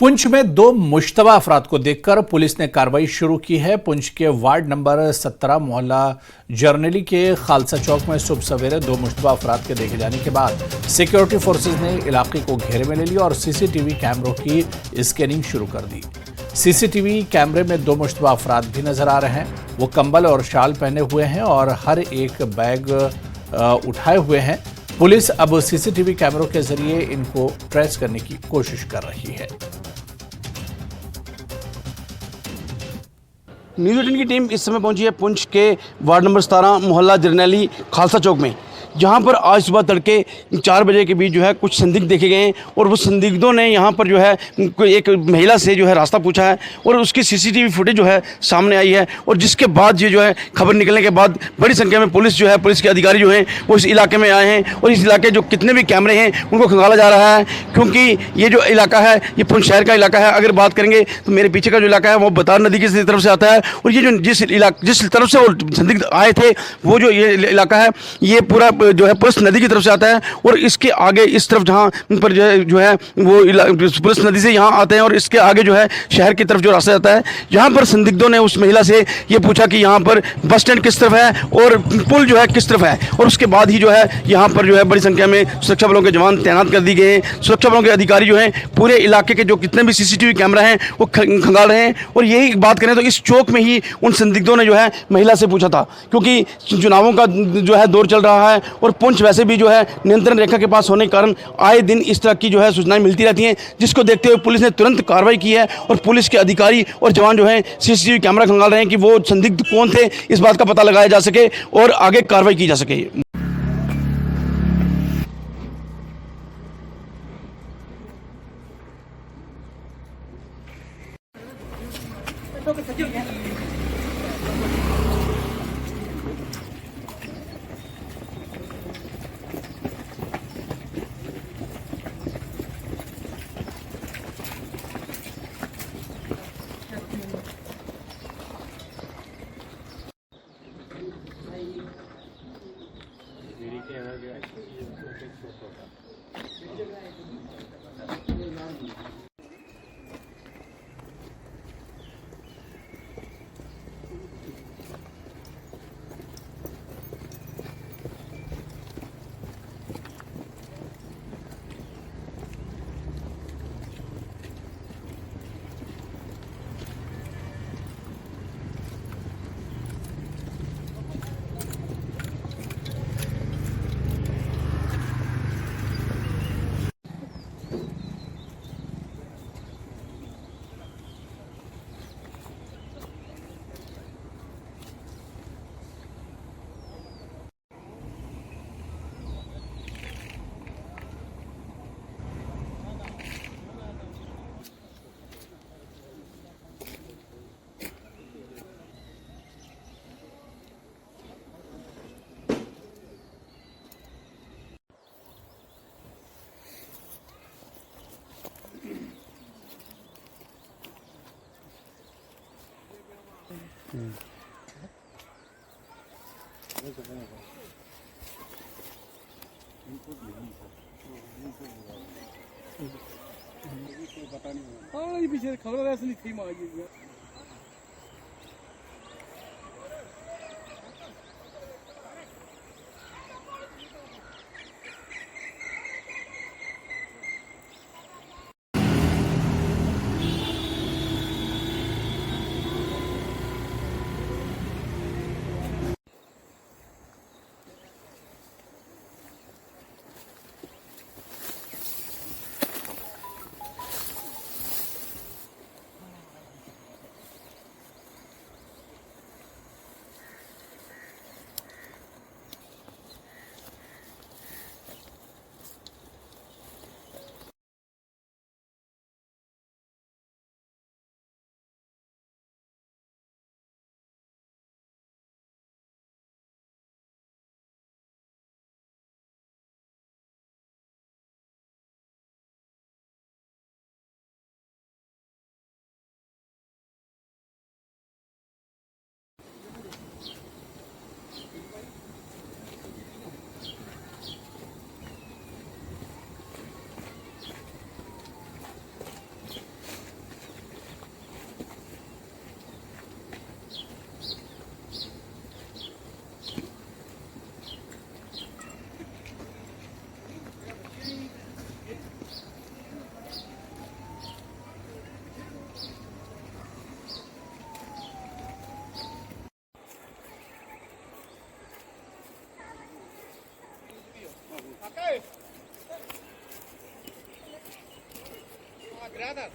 पुंछ में दो मुश्तबा अफराद को देखकर पुलिस ने कार्रवाई शुरू की है। पुंछ के वार्ड नंबर 17 मोहल्ला जर्नली के खालसा चौक में सुबह सवेरे दो मुश्तबा अफराद के देखे जाने के बाद सिक्योरिटी फोर्सेज ने इलाके को घेरे में ले लिया और सीसीटीवी कैमरों की स्कैनिंग शुरू कर दी। सीसीटीवी कैमरे में दो मुश्तबा अफराद भी नजर आ रहे हैं। वो कंबल और शाल पहने हुए हैं और हर एक बैग उठाए हुए हैं। पुलिस अब सीसीटीवी कैमरों के जरिए इनको ट्रेस करने की कोशिश कर रही है। न्यूज़ 18 की टीम इस समय पहुंची है पुंछ के वार्ड नंबर 17 मोहल्ला जरनैली खालसा चौक में, जहां पर आज सुबह तड़के 4 बजे के बीच जो है कुछ संदिग्ध देखे गए हैं और वो संदिग्धों ने यहां पर जो है एक महिला से जो है रास्ता पूछा है और उसकी सीसीटीवी फुटेज जो है सामने आई है। और जिसके बाद ये जो है खबर निकलने के बाद बड़ी संख्या में पुलिस के अधिकारी जो हैं वो इस इलाके में आए हैं और इस इलाके जो कितने भी कैमरे हैं उनको खंगाला जा रहा है, क्योंकि ये जो इलाका है ये पुंछ शहर का इलाका है। अगर बात करेंगे तो मेरे पीछे का जो इलाका है वो बतार नदी की तरफ से आता है और ये जो जिस तरफ से वो संदिग्ध आए थे वो जो ये इलाका है ये पूरा जो है पुलिस नदी की तरफ से आता है और इसके आगे इस तरफ जहाँ पर जो है वो पुलिस नदी से यहाँ आते हैं और इसके आगे जो है शहर की तरफ जो रास्ता जाता है। यहाँ पर संदिग्धों ने उस महिला से ये पूछा कि यहाँ पर बस स्टैंड किस तरफ है और पुल जो है किस तरफ है, और उसके बाद ही जो है यहाँ पर जो है बड़ी संख्या में सुरक्षा बलों के जवान तैनात कर दिए गए हैं। सुरक्षा बलों के अधिकारी जो हैं पूरे इलाके के जो कितने भी सीसीटीवी कैमरा हैं वो खंगाल रहे हैं। और यही बात करें तो इस चौक में ही उन संदिग्धों ने जो है महिला से पूछा था, क्योंकि चुनावों का जो है दौर चल रहा है और पुंछ वैसे भी जो है नियंत्रण रेखा के पास होने के कारण आए दिन इस तरह की जो है सूचनाएं मिलती रहती हैं, जिसको देखते हुए पुलिस ने तुरंत कार्रवाई की है और पुलिस के अधिकारी और जवान जो हैं सीसीटीवी कैमरा खंगाल रहे हैं कि वो संदिग्ध कौन थे, इस बात का पता लगाया जा सके और आगे कार्रवाई की जा सके। पीछे खबर ऐसे नहीं थी मार ये